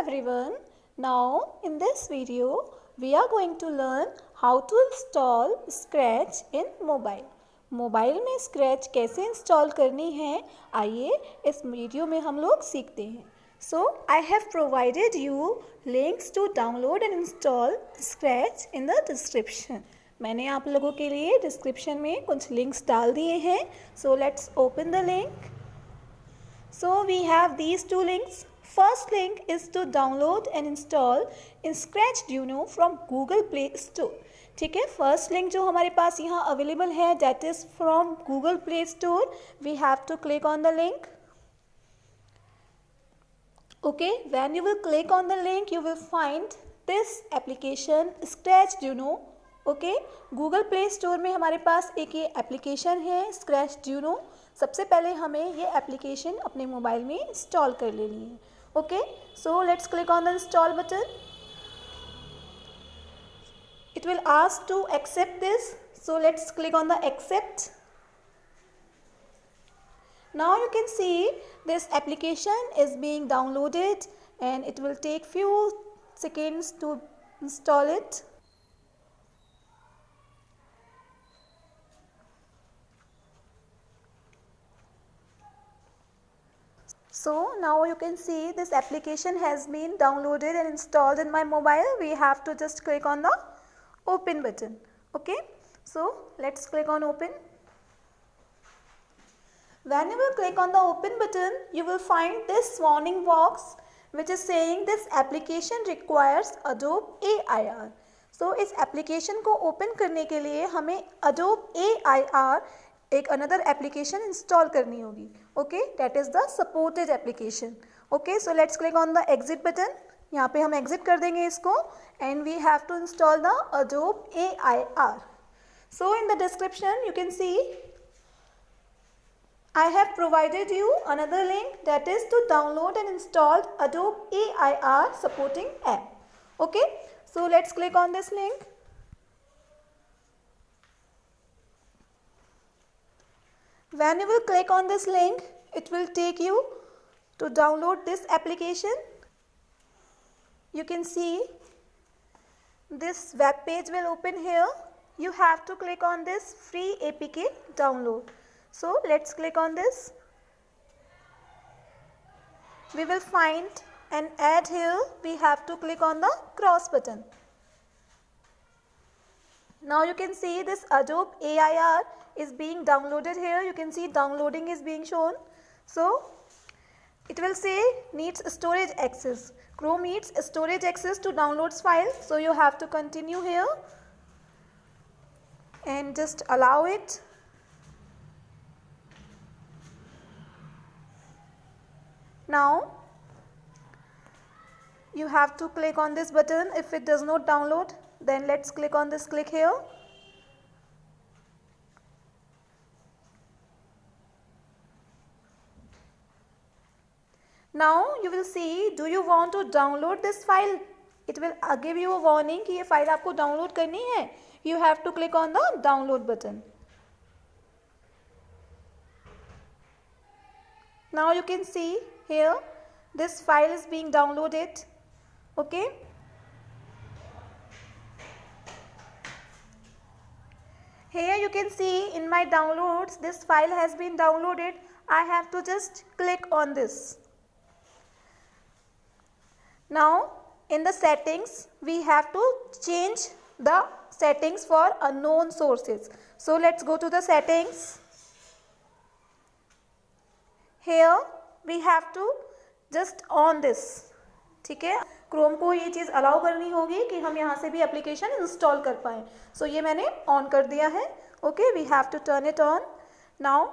everyone. Now in this video we are going to learn how to install Scratch in mobile. Mobile में scratch कैसे install करनी है आइए इस video में हम लोग सीखते हैं. So I have provided you links to download and install Scratch in the description. मैंने आप लोगों के लिए डिस्क्रिप्शन में कुछ लिंक्स डाल दिए हैं. So let's open the link. So we have these two links. First link is to download and install Scratchduino from Google Play Store. ठीक है, फर्स्ट लिंक जो हमारे पास यहाँ अवेलेबल है that is from Google Play Store. We have to click on the link. Okay, when you will click on the link you will find this application Scratchduino. Okay, Google Play store में हमारे पास एक ये application है Scratchduino. सबसे पहले हमें ये application अपने मोबाइल में इंस्टॉल कर लेनी है. Okay, so let's click on the install button. It will ask to accept this, so let's click on the accept. Now you can see this application is being downloaded and it will take few seconds to install it. So now you can see this application has been downloaded and installed in my mobile. We have to just click on the open button. Okay, so let's click on open. When you will click on the open button, you will find this warning box which is saying this application requires Adobe AIR. So इस application को open करने के लिए हमें Adobe AIR एक another application install करनी होगी. Okay, that is the supported application. Okay, so let's click on the exit button. यहाँ पे हम exit कर देंगे इसको and we have to install the Adobe AIR. So in the description you can see I have provided you another link that is to download and install Adobe AIR supporting app. Okay, so let's click on this link. When you will click on this link, it will take you to download this application. You can see this web page will open here. You have to click on this free APK download. So let's click on this. We will find an ad here. We have to click on the cross button. Now you can see this Adobe AIR is being downloaded here. You can see downloading is being shown. So it will say needs storage access. Chrome needs storage access to downloads file. So you have to continue here and just allow it. Now you have to click on this button. If it does not download, then let's click on this click here. Now you will see, do you want to download this file? It will give you a warning कि ये file आपको download करनी है. You have to click on the download button. Now you can see here this file is being downloaded. Okay, here you can see in my downloads this file has been downloaded. I have to just click on this. Now in the settings we have to change the settings for unknown sources. So let's go to the settings. Here we have to just on this. ठीक है, Chrome को ये चीज़ allow करनी होगी कि हम यहाँ से भी एप्लीकेशन इंस्टॉल कर पाएँ. सो ये मैंने ऑन कर दिया है. Okay, we have to turn it on. Now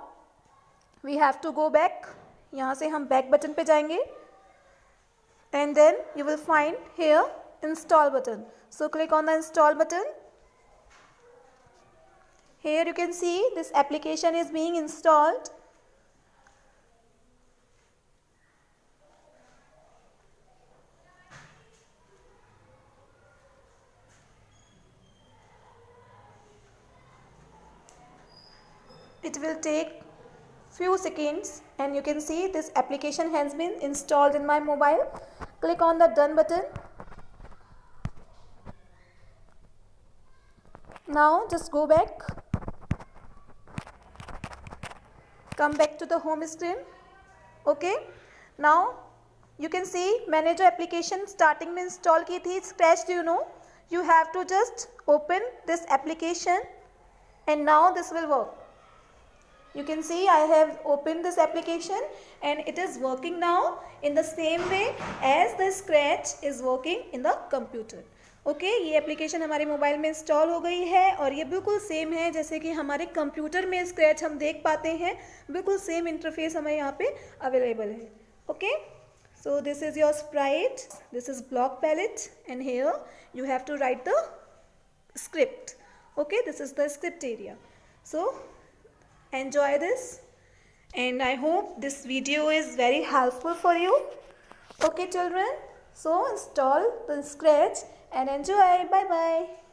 we have to go back. यहाँ से हम बैक बटन पे जाएंगे and then you will find here install button. So click on the install button. Here you can see this application is being installed. It will take few seconds and you can see this application has been installed in my mobile. Click on the done button. Now just go back, come back to the home screen. Okay, now you can see मैंने जो application starting में install की थी Scratch, do you know, you have to just open this application and now this will work. You can see I have opened this application and it is working now in the same way as the Scratch is working in the computer. Okay ये application हमारे mobile में install हो गई है और ये बिल्कुल same है जैसे कि हमारे कंप्यूटर में स्क्रैच हम देख पाते हैं, बिल्कुल सेम इंटरफेस हमें यहाँ पे अवेलेबल है. Okay, so this is your sprite, this is block palette and here you have to write the script. Okay, this is the script area. So enjoy this and I hope this video is very helpful for you. Okay children, so install the Scratch and enjoy. Bye bye.